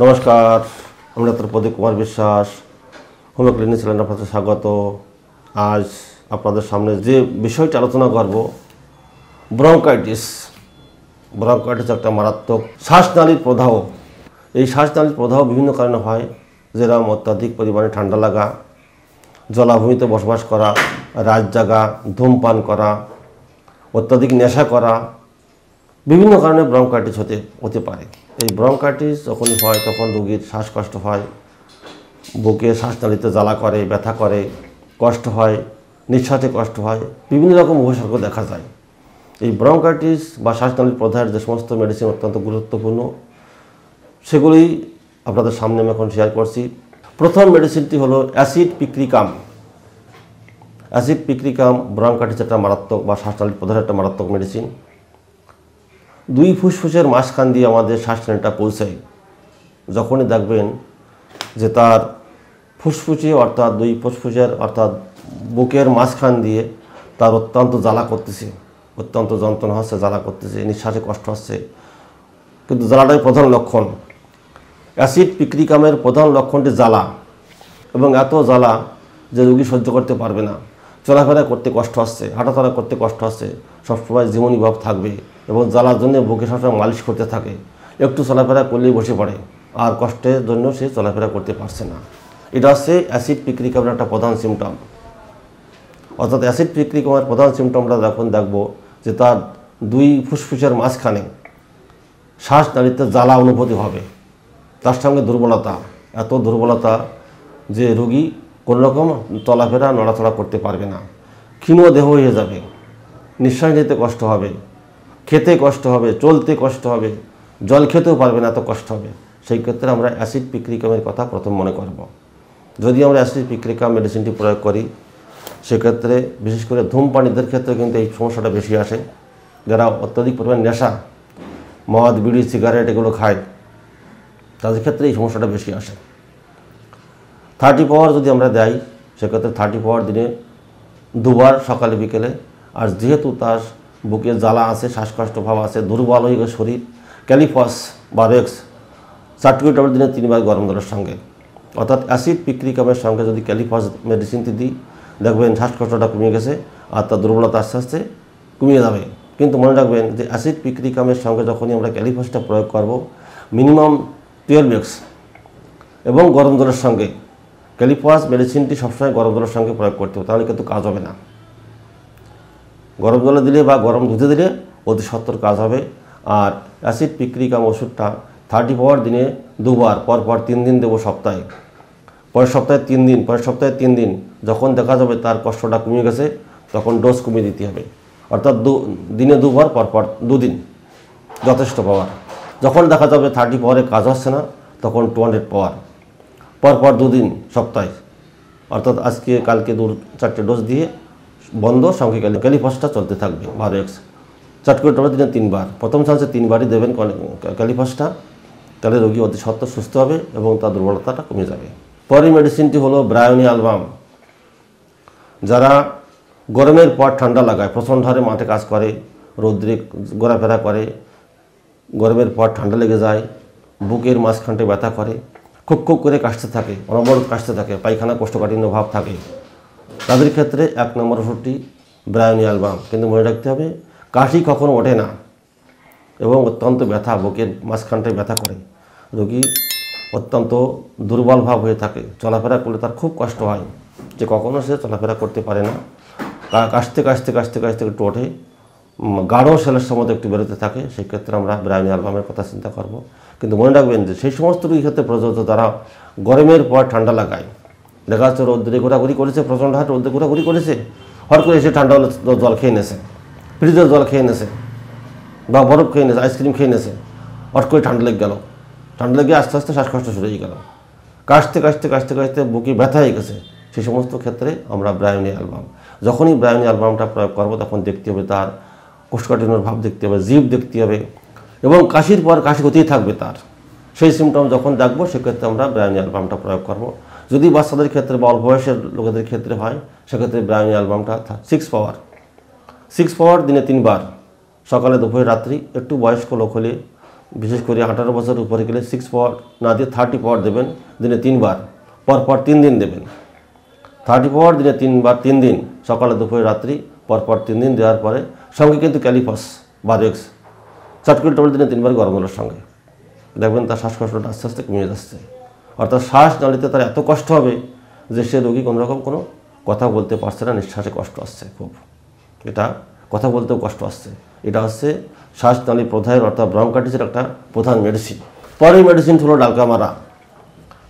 নমস্কার, আমি ডাক্তার প্রদীপ Kumar Biswas, homeo clinic চ্যানেলে আপনাদের স্বাগত। আজ আপনাদের সামনে যে বিষয়টি আলোচনা করব, ব্রঙ্কাইটিস একটা মারাত্মক শ্বাসনালীর প্রদাহ। এই শ্বাসনালীর প্রদাহ বিভিন্ন কারণে হয়, যেরকম অত্যাধিক পরিমাণে ঠান্ডা লাগা, জলাভূমিতে বসবাস করা, রাত জাগা, ধূমপান করা, অত্যাধিক নেশা করা, বিভিন্ন কারণে ব্রঙ্কাইটিস হতে পারে। এই ব্রঙ্কাইটিস যখনই হয় তখন রোগীর শ্বাসকষ্ট হয়, বুকে শ্বাসনালীতে জ্বালা করে, ব্যথা করে, কষ্ট হয়, নিঃশ্বাসে কষ্ট হয়, বিভিন্ন রকম উপসর্গ দেখা যায়। এই ব্রঙ্কাইটিস বা শ্বাসনালীর প্রদাহের যে সমস্ত মেডিসিন অত্যন্ত গুরুত্বপূর্ণ, সেগুলি আপনাদের সামনে আমি এখন শেয়ার করছি। প্রথম মেডিসিনটি হলো অ্যাসিড পিক্রিকাম। অ্যাসিড পিক্রিকাম ব্রঙ্কাইটিস একটা মারাত্মক বা শ্বাসনালীর প্রদাহের একটা মারাত্মক মেডিসিন। দুই ফুসফুসের মাঝখান দিয়ে আমাদের শ্বাসনালীটা পৌঁছায়। যখনই দেখবেন যে তার ফুসফুসে অর্থাৎ দুই ফুসফুসের অর্থাৎ বুকের মাঝখান দিয়ে তার অত্যন্ত জ্বালা করতেছে, অত্যন্ত যন্ত্রণা হচ্ছে, জ্বালা করতেছে, নিঃশ্বাসে কষ্ট হচ্ছে, কিন্তু জ্বালাটাই প্রধান লক্ষণ। অ্যাসিড পিক্রিকামের প্রধান লক্ষণটি জ্বালা, এবং এত জ্বালা যে রোগী সহ্য করতে পারবে না, চলাফেরা করতে কষ্ট হচ্ছে, হাঁটাচলা করতে কষ্ট হচ্ছে, সবসময় জীবনী ভাব থাকবে এবং জ্বালার জন্য বুকে সবসময় মালিশ করতে থাকে, একটু চলাফেরা করলেই বসে পড়ে, আর কষ্টের জন্য সে চলাফেরা করতে পারছে না। এটা হচ্ছে অ্যাসিড পিক্রিকামের একটা প্রধান সিমটম। অর্থাৎ অ্যাসিড পিক্রিকামের প্রধান সিমটমটা যখন দেখব যে তার দুই ফুসফুসের মাঝখানে শ্বাসনালীতে জ্বালা অনুভূতি হবে, তার সঙ্গে দুর্বলতা, এত দুর্বলতা যে রোগী কোনোরকম চলাফেরা নড়াচড়া করতে পারবে না, ক্ষীণ দেহ হয়ে যাবে, নিঃশ্বাস নিতে কষ্ট হবে, খেতে কষ্ট হবে, চলতে কষ্ট হবে, জল খেতেও পারবে না, এত কষ্ট হবে। সেই ক্ষেত্রে আমরা অ্যাসিড পিক্রিকামের কথা প্রথম মনে করব। যদি আমরা অ্যাসিড পিক্রিকাম মেডিসিনটি প্রয়োগ করি, সেক্ষেত্রে বিশেষ করে ধূমপানীদের ক্ষেত্রে কিন্তু এই সমস্যাটা বেশি আসে। যারা অত্যধিক পরিমাণ নেশা, মদ, বিড়ি, সিগারেট এগুলো খায়, তাদের ক্ষেত্রে এই সমস্যাটা বেশি আসে। 30 পাওয়ার যদি আমরা দেই, সেক্ষেত্রে 30 পাওয়ার দিনে দুবার, সকালে বিকেলে। আর যেহেতু তার বুকে জ্বালা আছে, শ্বাসকষ্ট ভাব আছে, দুর্বল হয়ে গেছে শরীর, ক্যালিফস বা রেক্স 4 ট্যাবলেট দিনে 3 বার গরম জলের সঙ্গে। অর্থাৎ অ্যাসিড পিক্রিকামের সঙ্গে যদি ক্যালিফস মেডিসিনটি দিই, দেখবেন শ্বাসকষ্টটা কমে গেছে আর তার দুর্বলতা আস্তে আস্তে কমিয়ে যাবে। কিন্তু মনে রাখবেন যে অ্যাসিড পিক্রিকামের সঙ্গে যখনই আমরা ক্যালিফসটা প্রয়োগ করব, মিনিমাম 12 এবং গরম জলের সঙ্গে। ক্যালিফস মেডিসিনটি সবসময় গরম জলের সঙ্গে প্রয়োগ করতে হবে, তাহলে কিন্তু কাজ হবে না। গরম জলে দিলে বা গরম দুধে দিলে অতি সত্বর কাজ হবে। আর অ্যাসিড পিক্রিকাম ওষুধটা 30 পাওয়ার দিনে দুবার, পরপর 3 দিন দেবো সপ্তাহে, পরের সপ্তাহে 3 দিন, পরের সপ্তাহে 3 দিন। যখন দেখা যাবে তার কষ্টটা কমে গেছে, তখন ডোজ কমিয়ে দিতে হবে। অর্থাৎ দিনে দুবার, পরপর 2 দিন যথেষ্ট পাওয়ার। যখন দেখা যাবে 30 পাওয়ারে কাজ হচ্ছে না, তখন 200 পাওয়ার, পরপর 2 দিন সপ্তাহে। অর্থাৎ আজকে কালকে 4টে ডোজ দিয়ে বন্ধ, সঙ্গে ক্যালিফসটা চলতে থাকবে 12x। 4 করে ট্যাবলেট দিনে 3 বার, প্রথম চান্সে 3 বারই দেবেন ক্যালিফসটা, তাহলে রোগী অতি সত্বর সুস্থ হবে এবং তার দুর্বলতাটা কমে যাবে। পরের মেডিসিনটি হলো ব্রায়োনিয়াল বাম। যারা গরমের পর ঠান্ডা লাগায়, প্রচণ্ড হারে মাঠে কাজ করে, রৌদ্রে ঘোরাফেরা করে, গরমের পর ঠান্ডা লেগে যায়, বুকের মাঝখানটা ব্যথা করে, খুব খুব করে কাশতে থাকে, অনবরত কাশতে থাকে, পায়খানা কোষ্ঠকাঠিন্য ভাব থাকে, তাদের ক্ষেত্রে 1 নম্বর ওষুধটি ব্রায়োনিয়াল বাম। কিন্তু মনে রাখতে হবে, কাশি কখনো ওঠে না এবং অত্যন্ত ব্যথা, বুকের মাঝখানটায় ব্যথা করে, রোগী অত্যন্ত দুর্বল ভাব হয়ে থাকে, চলাফেরা করলে তার খুব কষ্ট হয়, যে কখনো সে চলাফেরা করতে পারে না, কাশতে কাশতে কাশতে কাশতে একটু ওঠে, গাঢ় সেলের সময় একটু বেরোতে থাকে। সেই ক্ষেত্রে আমরা ব্রায়োনিয়াল বামের কথা চিন্তা করব। কিন্তু মনে রাখবেন যে সেই সমস্ত রোগীর ক্ষেত্রে প্রযোজ্য যারা গরমের পর ঠান্ডা লাগায়, দেখা যাচ্ছে রোদ্রে ঘোরাঘুরি করেছে, প্রচণ্ড হাট রোদ্রে ঘোরাঘুরি করেছে, হট করে এসে ঠান্ডা জল খেয়ে নেছে, ফ্রিজের জল খেয়ে নেছে বা বরফ খেয়ে নেছে, আইসক্রিম খেয়ে নেছে, হট করে ঠান্ডা লেগে গেল, ঠান্ডা লেগে আস্তে আস্তে শ্বাসকষ্ট শুরু হয়ে গেল, কাশতে কাশতে কাশতে কাশতে বুকে ব্যথা হয়ে গেছে। সেই সমস্ত ক্ষেত্রে আমরা ব্রায়োনিয়াল বাম, যখনই ব্রায়োনিয়াল বামটা প্রয়োগ করবো, তখন দেখতে হবে তার কোষ্ঠকাঠিন্যর ভাব দেখতে হবে, জিভ দেখতে হবে, এবং কাশির পর কাশি হতেই থাকবে তার। সেই সিমটম যখন দেখবো, সেক্ষেত্রে আমরা ব্রায়োনিয়াল বামটা প্রয়োগ করব। যদি বাচ্চাদের ক্ষেত্রে বা অল্প বয়সের লোকেদের ক্ষেত্রে হয়, সেক্ষেত্রে ব্রায়োনিয়াল বামটা 6 পাওয়ার দিনে 3 বার, সকালে, দুপুরে, রাত্রি। একটু বয়স্ক লোক হলে বিশেষ করে 18 বছর উপরে গেলে 6 পাওয়ার না দিয়ে 30 পাওয়ার দেবেন, দিনে 3 বার, পরপর 3 দিন দেবেন। 30 পাওয়ার দিনে 3 বার, 3 দিন, সকালে দুপুরে রাত্রি, পরপর 3 দিন দেওয়ার পরে সঙ্গে কিন্তু ক্যালিফস বারেক্স চাটকুল টবল দিনে 3 বার গরম জলের সঙ্গে, দেখবেন তার শ্বাসকষ্টটা আস্তে আস্তে কমে যাচ্ছে। অর্থাৎ শ্বাসনালীতে তার এত কষ্ট হবে যে সে রোগী কোনোরকম কোনো কথা বলতে পারছে না, নিঃশ্বাসে কষ্ট আসছে খুব, এটা কথা বলতেও কষ্ট আসছে। এটা হচ্ছে শ্বাসনালী প্রদাহের অর্থাৎ ব্রঙ্কাইটিসের একটা প্রধান মেডিসিন। পরের মেডিসিন হলো ডালকামারা।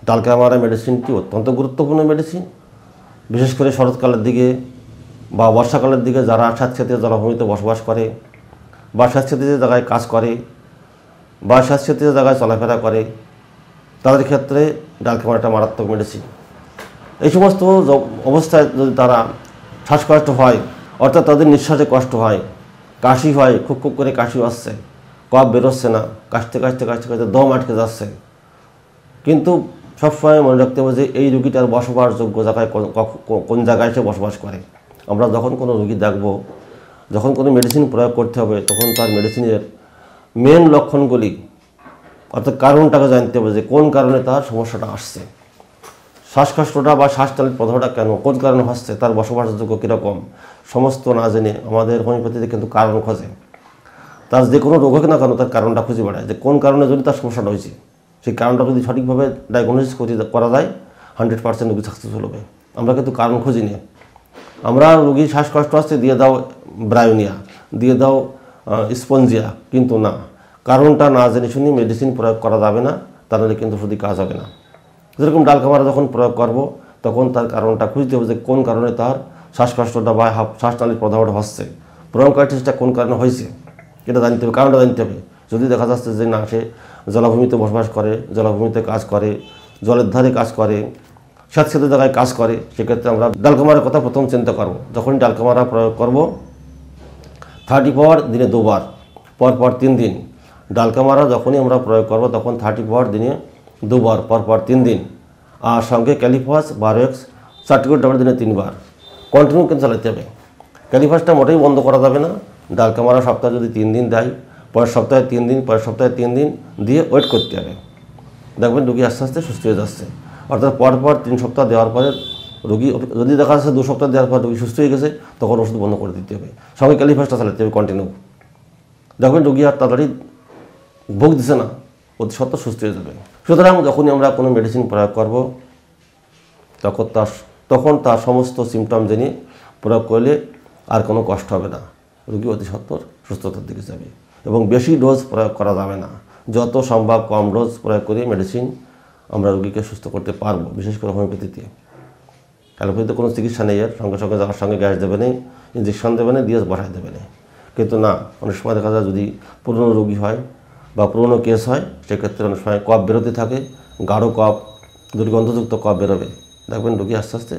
ডালকামারা মেডিসিনটি অত্যন্ত গুরুত্বপূর্ণ মেডিসিন। বিশেষ করে শরৎকালের দিকে বা বর্ষাকালের দিকে যারা স্যাঁতসেঁতে জলাভূমিতে বসবাস করে বা স্যাঁতসেঁতে জায়গায় কাজ করে বা স্যাঁতসেঁতে জায়গায় চলাফেরা করে, তাদের ক্ষেত্রে ডালকামারা একটা মারাত্মক মেডিসিন। এই সমস্ত অবস্থায় যদি তারা শ্বাসকষ্ট হয়, অর্থাৎ তাদের নিঃশ্বাসে কষ্ট হয়, কাশি হয়, খুব খুব করে কাশি আসছে, কফ বেরোচ্ছে না, কাশতে কাশতে কাশতে কাশতে দম আটকে যাচ্ছে, কিন্তু সবসময় মনে রাখতে হবে যে এই রুগীটার বসবাসযোগ্য জায়গায় কোন জায়গায় সে বসবাস করে। আমরা যখন কোনো রুগী দেখব, যখন কোনো মেডিসিন প্রয়োগ করতে হবে, তখন তার মেডিসিনের মেন লক্ষণগুলি অর্থাৎ কারণটাকে জানতে হবে যে কোন কারণে তার সমস্যাটা আসছে, শ্বাসকষ্টটা বা শ্বাসনালীর প্রদাহটা কেন, কোন কারণে হচ্ছে, তার বসবাসযোগ্য কীরকম, সমস্ত না জেনে আমাদের হোমিওপ্যাথিতে কিন্তু কারণ খোঁজে। তার যে কোনো রোগ হোক না কেন তার কারণটা খুঁজে বেড়ায় যে কোন কারণে যদি তার সমস্যাটা হয়েছে। সেই কারণটা যদি সঠিকভাবে ডায়াগনোসিস করা যায় 100% রোগী সাকসেসফুল হবে। আমরা কিন্তু কারণ খুঁজি নিই, আমরা রোগী শ্বাসকষ্ট আসছে দিয়ে দাও ব্রায়োনিয়া, দিয়ে দাও স্পঞ্জিয়া, কিন্তু না, কারণটা না জেনে শুনি মেডিসিন প্রয়োগ করা যাবে না, তাহলে কিন্তু শুধু কাজ হবে না। যেরকম ডালকামারা যখন প্রয়োগ করব তখন তার কারণটা খুঁজতে হবে যে কোন কারণে তার শ্বাসকষ্টটা বা শ্বাসনালীর প্রদাহটা হচ্ছে, ব্রঙ্কাইটিসটা কোন কারণে হয়েছে, এটা জানতে হবে, কারণটা জানতে হবে। যদি দেখা যাচ্ছে যে না, সে জলাভূমিতে বসবাস করে, জলাভূমিতে কাজ করে, জলের ধারে কাজ করে, স্যাঁতসেঁতে জায়গায় কাজ করে, সেক্ষেত্রে আমরা ডালকামারার কথা প্রথম চিন্তা করব। যখনই ডালকামারা প্রয়োগ করব 30 পাওয়ার দিনে 2 বার, পরপর 3 দিন। ডালকামারা যখনই আমরা প্রয়োগ করব তখন 30 পাওয়ার দিনে 2 বার, পরপর 3 দিন, আর সঙ্গে ক্যালিফস বারেক্স চাটকুল টবল দিনে 3 বার কন্টিনিউ কিন্তু চালাতে হবে। ক্যালিফসটা মোটেই বন্ধ করা যাবে না। ডালকামারা সপ্তাহে যদি 3 দিন দেয়, পরের সপ্তাহে 3 দিন, পরের সপ্তাহে 3 দিন দিয়ে ওয়েট করতে হবে, দেখবেন রুগী আস্তে আস্তে সুস্থ হয়ে যাচ্ছে। অর্থাৎ পরপর 3 সপ্তাহ দেওয়ার পরে রুগী, যদি দেখা যাচ্ছে 2 সপ্তাহ দেওয়ার পর রুগী সুস্থ হয়ে গেছে, তখন ওষুধ বন্ধ করে দিতে হবে, সঙ্গে ক্যালিফসটা চালাতে হবে কন্টিনিউ। দেখবেন রুগী আর তাড়াতাড়ি ভোগ দিচ্ছে না, অতি সত্ত্বর সুস্থ হয়ে যাবে। সুতরাং যখনই আমরা কোনো মেডিসিন প্রয়োগ করব তখন তার সমস্ত সিমটম জেনে প্রয়োগ করলে আর কোনো কষ্ট হবে না, রুগী অতি সত্ত্বর সুস্থতার দিকে যাবে। এবং বেশি ডোজ প্রয়োগ করা যাবে না, যত সম্ভব কম ডোজ প্রয়োগ করে মেডিসিন আমরা রুগীকে সুস্থ করতে পারবো। বিশেষ করে হোমিওপ্যাথিতে, অ্যালোপ্যাথিতে কোনো চিকিৎসা নেই, এর সঙ্গে সঙ্গে যাওয়ার সঙ্গে গ্যাস দেবে না, ইঞ্জেকশন দেবে না, দিয়ে বসাই দেবে না। কিন্তু না, অনেক সময় দেখা যায় যদি পুরনো রোগী হয় বা পুরনো কেস হয়, সেক্ষেত্রে অনেক সময় কফ বেরোতে থাকে, গাঢ় কফ, দুর্গন্ধযুক্ত কফ বেরোবে, দেখবেন রোগী আস্তে আস্তে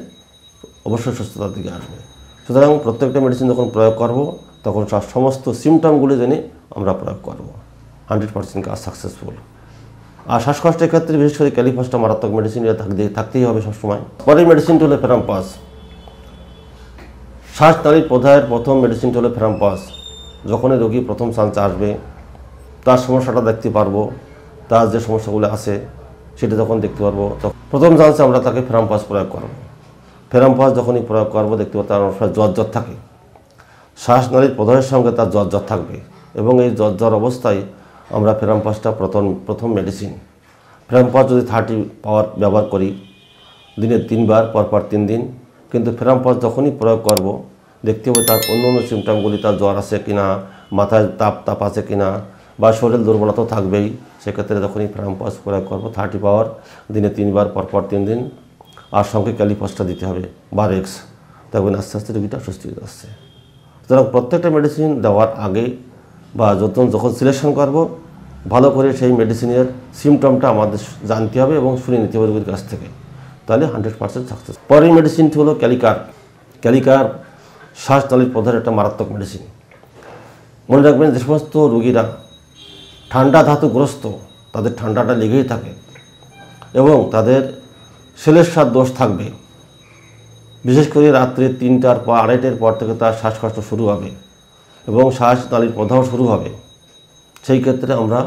অবশ্যই সুস্থতার দিকে আসবে। সুতরাং প্রত্যেকটা মেডিসিন যখন প্রয়োগ করব তখন সমস্ত সিমটমগুলি জেনে আমরা প্রয়োগ করব, 100% কাজ সাকসেসফুল। আর শ্বাসকষ্টের ক্ষেত্রে বিশেষ করে ক্যালিফসটা মারাত্মক মেডিসিন, এটা থাকতেই হবে সবসময়। পরের মেডিসিনটি হলো ফেরাম্পাস। শ্বাসনালীর প্রদাহের প্রথম মেডিসিনটি হলো ফেরাম্পাস। যখনই রোগী প্রথম চান্সে আসবে, তার সমস্যাটা দেখতে পারবো, তার যে সমস্যাগুলো আছে সেটা যখন দেখতে পারবো, তখন প্রথম চান্সে আমরা তাকে ফেরাম্পাস প্রয়োগ করব। ফেরাম্পাস যখনই প্রয়োগ করবো দেখতে পাবো তার অনেক সময় জ্বর থাকে, শ্বাসনালীর প্রদাহের সঙ্গে তার জ্বর থাকবে, এবং এই জ্বর অবস্থায় আমরা ফেরাম্পাসটা প্রথম মেডিসিন। ফেরাম্পাস যদি 30 পাওয়ার ব্যবহার করি দিনে 3 বার, পরপর 3 দিন, কিন্তু ফেরাম্পাস যখনই প্রয়োগ করব দেখতে হবে তার অন্য অন্য সিমটমগুলি, তার জ্বর আছে কিনা, মাথায় তাপ আছে কিনা, বা শরীর দুর্বলতাও থাকবেই। সেক্ষেত্রে যখনই ফেরাম্পাস প্রয়োগ করবো 30 পাওয়ার দিনে 3 বার, পরপর 3 দিন, আর সঙ্গে ক্যালিফসটা দিতে হবে বারেক্স, দেখবেন আস্তে আস্তে রোগীটা সুস্থ হয়ে যাচ্ছে। সুতরাং প্রত্যেকটা মেডিসিন দেওয়ার আগে বা যখন সিলেকশন করব, ভালো করে সেই মেডিসিনের সিমটমটা আমাদের জানতে হবে এবং শুনে নিতে হবে রোগীর কাছ থেকে, তাহলে 100% সাকসেস। পরের মেডিসিনটি হলো ক্যালিকার। ক্যালিকার শ্বাসনালীর প্রদাহের একটা মারাত্মক মেডিসিন। মনে রাখবেন, যে সমস্ত রোগীরা ঠান্ডা ধাতুগ্রস্ত, তাদের ঠান্ডাটা লেগেই থাকে এবং তাদের সেলের দোষ থাকবে, বিশেষ করে রাত্রে 3টার পর 2:30টার পর থেকে তার শ্বাসকষ্ট শুরু হবে এবং শ্বাসনালীর প্রদাহ শুরু হবে। সেই ক্ষেত্রে আমরা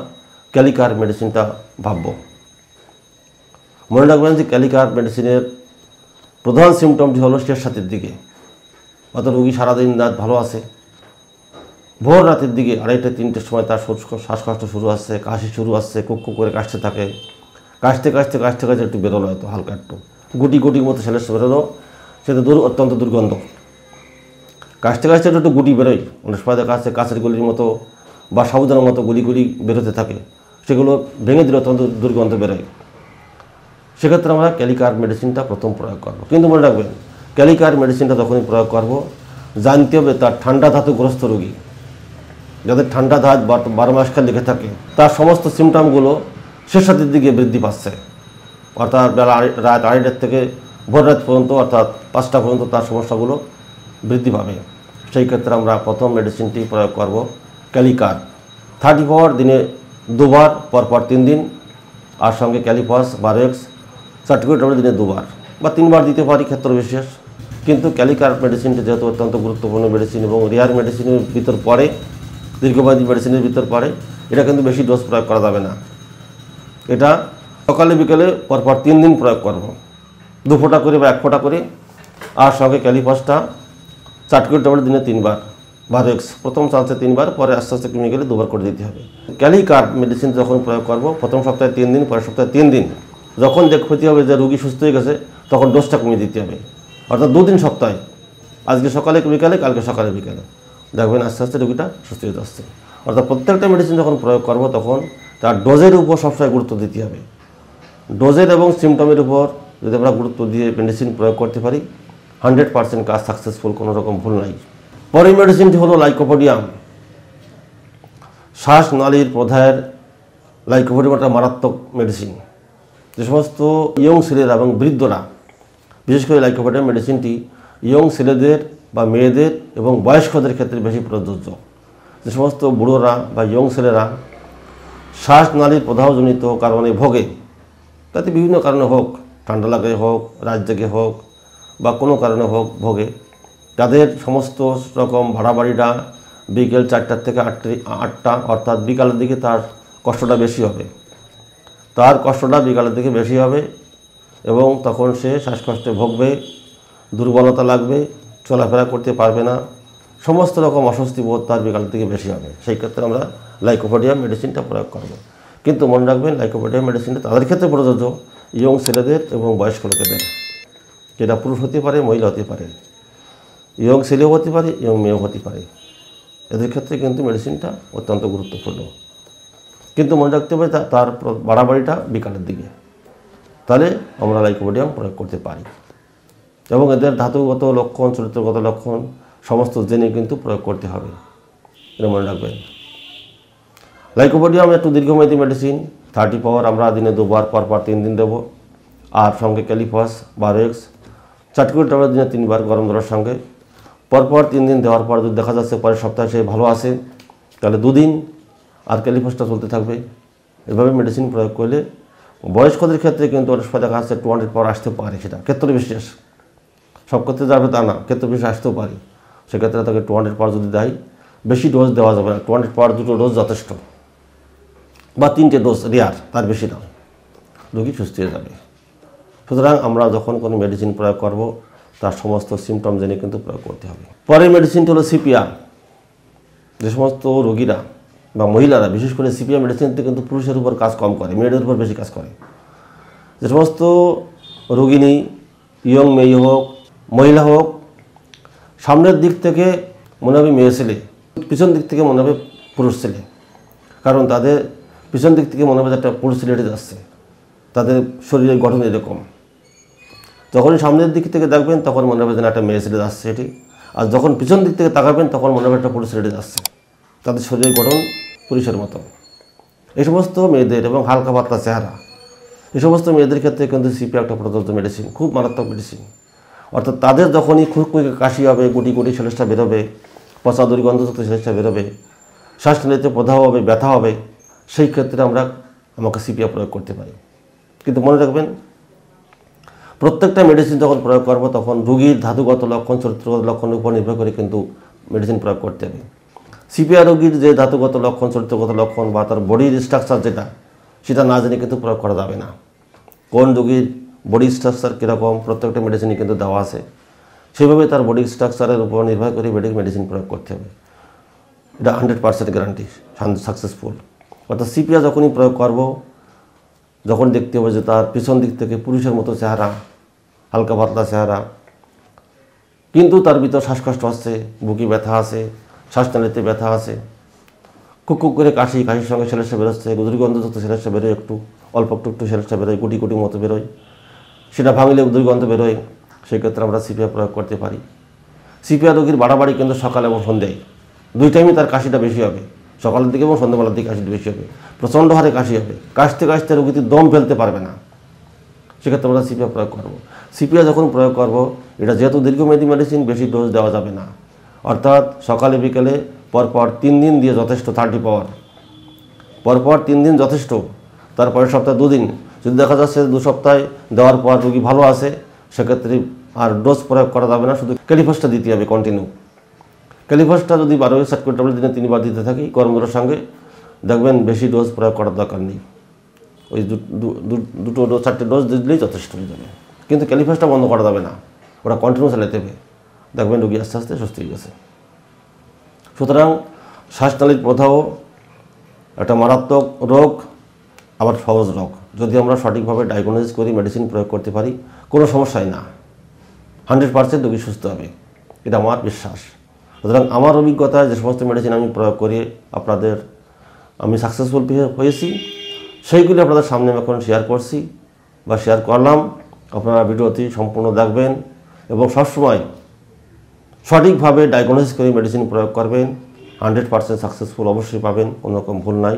ক্যালিকার মেডিসিনটা ভাবব। মনে রাখবেন যে ক্যালিকার মেডিসিনের প্রধান সিমটমটি হলো শেষ রাতের দিকে, অর্থাৎ রোগী সারাদিন রাত ভালো আছে, ভোর রাতের দিকে 2:30-3টের সময় তার শ্বাসকষ্ট শুরু আসছে, কাশি শুরু আসছে, কুকু করে কাশতে থাকে, কাশতে কাশতে কাশতে কাশতে একটু বেরোলো, হয়তো হালকা একটু গুটি গুটির মতো সেলেস বেরোলো, সেটা অত্যন্ত দুর্গন্ধ। কাশতে কাশতে একটু গুটি বেরোয়, অনেক সময় দেখা যাচ্ছে কাছের গুলির মতো বা সাবুদানার মতো গুলি বেরোতে থাকে, সেগুলো ভেঙে দিলে অত্যন্ত দুর্গন্ধ বেরোয়। সেক্ষেত্রে আমরা ক্যালিকার মেডিসিনটা প্রথম প্রয়োগ করব। কিন্তু মনে রাখবেন, ক্যালিকার মেডিসিনটা তখনই প্রয়োগ করব, জানতে হবে তার ঠান্ডা ধাতুগ্রস্ত রোগী, যাদের ঠান্ডা ধাত 12 মাসকাল লেগে থাকে, তার সমস্ত সিমটমগুলো শেষ রাতের দিকে বৃদ্ধি পাচ্ছে, অর্থাৎ বেলা রাত 2:30 থেকে ভোর রাত পর্যন্ত, অর্থাৎ 5টা পর্যন্ত তার সমস্যাগুলো বৃদ্ধি পাবে। সেই ক্ষেত্রে আমরা প্রথম মেডিসিনটি প্রয়োগ করব ক্যালিকার 34 দিনে 2বার, পরপর 3 দিন, আর সঙ্গে ক্যালিপাস বারেক্স 4 ট্যাবলেট দিনে 2বার বা 3বার দিতে পারি ক্ষেত্র বিশেষ। কিন্তু ক্যালিকার মেডিসিনটি যেহেতু অত্যন্ত গুরুত্বপূর্ণ মেডিসিন এবং রেয়ার মেডিসিনের ভিতর পড়ে, দীর্ঘমেয়াদী মেডিসিনের ভিতর পড়ে, এটা কিন্তু বেশি ডোজ প্রয়োগ করা যাবে না। এটা সকালে বিকেলে পরপর 3 দিন প্রয়োগ করব, 2 ফোঁটা করে বা 1 ফোঁটা করে, আর সঙ্গে ক্যালিপাসটা 4 ট্যাবলেট দিনে 3বার, বারেক্স প্রথম চান্সে 3বার, পরে আস্তে আস্তে কমে গেলে 2বার করে দিতে হবে। ক্যালিকার মেডিসিন যখন প্রয়োগ করব, প্রথম সপ্তাহে 3 দিন, পরের সপ্তাহে 3 দিন, যখন দেখতে হবে যে রোগী সুস্থ হয়ে গেছে, তখন ডোজটা কমিয়ে দিতে হবে, অর্থাৎ 2 দিন সপ্তাহে, আজকে সকালে বিকালে, কালকে সকালে বিকালে, দেখবেন আস্তে আস্তে রোগীটা সুস্থ হয়ে যাচ্ছে। অর্থাৎ প্রত্যেকটা মেডিসিন যখন প্রয়োগ করব, তখন তার ডোজের উপর সবসময় গুরুত্ব দিতে হবে। ডোজের এবং সিমটমের উপর যদি আমরা গুরুত্ব দিয়ে মেডিসিন প্রয়োগ করতে পারি, 100% কাজ সাকসেসফুল, কোনো রকম ভুল নাই। পরের মেডিসিনটি হলো লাইকোপোডিয়াম। শ্বাসনালীর প্রদাহের লাইকোপোডিয়াম একটা মারাত্মক মেডিসিন। যে সমস্ত ইয়ং ছেলেরা এবং বৃদ্ধরা, বিশেষ করে লাইকোপোডিয়াম মেডিসিনটি ইয়ং ছেলেদের বা মেয়েদের এবং বয়স্কদের ক্ষেত্রে বেশি প্রযোজ্য। যে সমস্ত বুড়োরা বা ইয়ং ছেলেরা শ্বাসনালীর প্রদাহজনিত কারণে ভোগে, তাতে বিভিন্ন কারণে হোক, ঠান্ডা লাগে হোক, রাত জেগে হোক, বা কোনো কারণে হোক ভোগে, তাদের সমস্ত রকম বাড়াবাড়িটা বিকেল 4টা থেকে 8টা, অর্থাৎ বিকালের দিকে তার কষ্টটা বেশি হবে, তার কষ্টটা বিকালের দিকে বেশি হবে, এবং তখন সে শ্বাসকষ্টে ভোগবে, দুর্বলতা লাগবে, চলাফেরা করতে পারবে না, সমস্ত রকম অস্বস্তি বোধ তার বিকালের দিকে বেশি হবে। সেই ক্ষেত্রে আমরা লাইকোপোডিয়াম মেডিসিনটা প্রয়োগ করব। কিন্তু মনে রাখবেন, লাইকোপোডিয়াম মেডিসিনটা তাদের ক্ষেত্রে প্রযোজ্য, ইয়ং ছেলেদের এবং বয়স্ক লোকেদের, যেটা পুরুষ হতে পারে, মহিলা হতে পারে, ইয়ং ছেলেও হতে পারে, ইয়ং মেয়েও হতে পারে, এদের ক্ষেত্রে কিন্তু মেডিসিনটা অত্যন্ত গুরুত্বপূর্ণ। কিন্তু মনে রাখতে হবে তার বাড়াবাড়িটা বিকালের দিকে, তাহলে আমরা লাইকোপোডিয়াম প্রয়োগ করতে পারি। এবং এদের ধাতুগত লক্ষণ, চরিত্রগত লক্ষণ সমস্ত জেনে কিন্তু প্রয়োগ করতে হবে, এটা মনে রাখবেন। লাইকোপোডিয়াম একটু দীর্ঘমেয়াদী মেডিসিন, 30 পাওয়ার আমরা দিনে 2বার, পরপর 3 দিন দেবো, আর সঙ্গে ক্যালিপাস বারেক্স 4 ট্যাবলেট দিনে 3বার গরম জলের সঙ্গে, পরপর 3 দিন দেওয়ার পর যদি দেখা যাচ্ছে পরের সপ্তাহে সে ভালো আছে, তাহলে 2 দিন, আর ক্যালিপাসটা চলতে থাকবে। এভাবে মেডিসিন প্রয়োগ করলে বয়স্কদের ক্ষেত্রে কিন্তু অনেক সময় দেখা যাচ্ছে 200 পাওয়ার আসতে পারে, সেটা ক্ষেত্র বিশেষ, সব ক্ষেত্রে যাবে তা না, ক্ষেত্র বিশেষ আসতেও পারে। সেক্ষেত্রে তাকে 200 পাওয়ার যদি দেয়, বেশি ডোজ দেওয়া যাবে না, 200 পাওয়ার 2টো ডোজ যথেষ্ট, বা 3টে ডোজ রেয়ার, তার বেশি না, রোগী সুস্থ হয়ে যাবে। সুতরাং আমরা যখন কোনো মেডিসিন প্রয়োগ করব, তার সমস্ত সিমটম জেনে কিন্তু প্রয়োগ করতে হবে। পরের মেডিসিনটি হলো সিপিআর। যে সমস্ত রোগীরা বা মহিলারা, বিশেষ করে সিপিআর মেডিসিনটি কিন্তু পুরুষের উপর কাজ কম করে, মেয়েদের উপর বেশি কাজ করে। যে সমস্ত রোগিনী, ইয়ং মেয়ে হোক, মহিলা হোক, সামনের দিক থেকে মনে হবে মেয়ে ছেলে, পিছন দিক থেকে মনে হবে পুরুষ ছেলে, কারণ তাদের পিছন দিক থেকে মনে হবে একটা পুরুষ ছেলেটি যাচ্ছে, তাদের শরীরের গঠন এরকম। যখনই সামনের দিক থেকে দেখবেন তখন মনে হবে যেন একটা মেয়ে ছেলে যাচ্ছে এটি, আর যখন পিছন দিক থেকে তাকাবেন তখন মনে হবে একটা পুরুষ ছেলেটি যাচ্ছে, তাদের শরীরের গঠন পুরুষের মতো। এই সমস্ত মেয়েদের এবং হালকা পাতলা চেহারা, এই সমস্ত মেয়েদের ক্ষেত্রে কিন্তু সিপিআর একটা প্রদত্ত মেডিসিন, খুব মারাত্মক মেডিসিন। অর্থাৎ তাদের যখনই খুব কাশি হবে, গুটি গুটি সেলেসটা বেরোবে, পচা দুর্গন্ধযুক্ত সেলেসটা বেরোবে, শ্বাসনালীতে প্রদাহ হবে, ব্যথা হবে, সেই ক্ষেত্রে আমাকে সিপিআর প্রয়োগ করতে পারি। কিন্তু মনে রাখবেন, প্রত্যেকটা মেডিসিন যখন প্রয়োগ করব, তখন রোগীর ধাতুগত লক্ষণ, চরিত্রগত লক্ষণের উপর নির্ভর করে কিন্তু মেডিসিন প্রয়োগ করতে হবে। সিপিআর রোগীর যে ধাতুগত লক্ষণ, চরিত্রগত লক্ষণ বা তার বডির স্ট্রাকচার সেটা না জেনে কিন্তু প্রয়োগ করা যাবে না। কোন রোগীর বডি স্ট্রাকচার কীরকম প্রত্যেকটা মেডিসিনই কিন্তু দেওয়া আছে, সেভাবে তার বডি স্ট্রাকচারের উপর নির্ভর করে মেডিসিন প্রয়োগ করতে হবে। এটা 100% গ্যারান্টি সাকসেসফুল। অর্থাৎ সিপিআর যখনই প্রয়োগ করব, যখন দেখতে হবে যে তার পিছন দিক থেকে পুরুষের মতো চেহারা, হালকা পাতলা চেহারা, কিন্তু তার ভিতর শ্বাসকষ্ট হচ্ছে, বুকে ব্যথা আছে, শ্বাসনালীতে ব্যথা আছে, কুক করে কাশির সঙ্গে সেলেসা বেরোচ্ছে, দুর্গন্ধযুক্ত সেলেসা বেরোয়, অল্প একটু সেলেসা বেরোয়, গুটি মতো বেরোয়, সেটা ভাঙলে দুর্গন্ধ বেরোয়, সেক্ষেত্রে আমরা সিপিআর প্রয়োগ করতে পারি। সিপিআর রোগীর বাড়াবাড়ি কিন্তু সকাল এবং সন্ধ্যায়, দুই টাইমে তার কাশিটা বেশি হবে, সকালের দিকে এবং সন্ধ্যাবেলার দিকে কাশিটা বেশি হবে, প্রচণ্ড হারে কাশি হবে, কাশতে রোগীটি দম ফেলতে পারবে না, সেক্ষেত্রে আমরা সিপিআর প্রয়োগ করব। সিপিআর যখন প্রয়োগ করব, এটা যেহেতু দীর্ঘমেয়াদী মেডিসিন, বেশি ডোজ দেওয়া যাবে না। অর্থাৎ সকালে বিকেলে পরপর 3 দিন দিয়ে যথেষ্ট, 30 পাওয়ার পরপর 3 দিন যথেষ্ট। তারপরের সপ্তাহে 2 দিন। যদি দেখা যাচ্ছে 2 সপ্তাহে দেওয়ার পর রোগী ভালো আছে, সেক্ষেত্রে আর ডোজ প্রয়োগ করা যাবে না, শুধু ক্যালিফসটা দিতে হবে কন্টিনিউ। ক্যালিফসটা যদি 12 সার্কুলার ট্যাবলেট দিনে 3 বার দিতে থাকি গরমের সঙ্গে, দেখবেন বেশি ডোজ প্রয়োগ করার দরকার নেই, ওই 2-4টে ডোজ দিলেই যথেষ্ট হয়ে যাবে। কিন্তু ক্যালিফসটা বন্ধ করা যাবে না, ওরা কন্টিনিউ চালাতে হবে, দেখবেন রোগী আস্তে আস্তে সুস্থ হয়ে গেছে। সুতরাং শ্বাসনালীর প্রদাহ একটা মারাত্মক রোগ, আবার সহজ রোগ। যদি আমরা সঠিকভাবে ডায়াগনোসিস করি, মেডিসিন প্রয়োগ করতে পারি, কোনো সমস্যাই না, 100% রোগী সুস্থ হবে, এটা আমার বিশ্বাস। সুতরাং আমার অভিজ্ঞতায় যে সমস্ত মেডিসিন আমি প্রয়োগ করি আমি সাকসেসফুল হয়েছি, সেইগুলি আপনাদের সামনে এখন শেয়ার করছি বা শেয়ার করলাম। আপনারা ভিডিওটি সম্পূর্ণ দেখবেন এবং সবসময় সঠিকভাবে ডায়াগনোসিস করে মেডিসিন প্রয়োগ করবেন, 100% সাকসেসফুল অবশ্যই পাবেন, কোনো রকম ভুল নাই।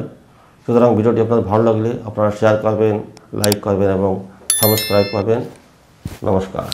সুতরাং ভিডিওটি আপনাদের ভালো লাগলে আপনারা শেয়ার করবেন, লাইক করবেন এবং সাবস্ক্রাইব করবেন। নমস্কার।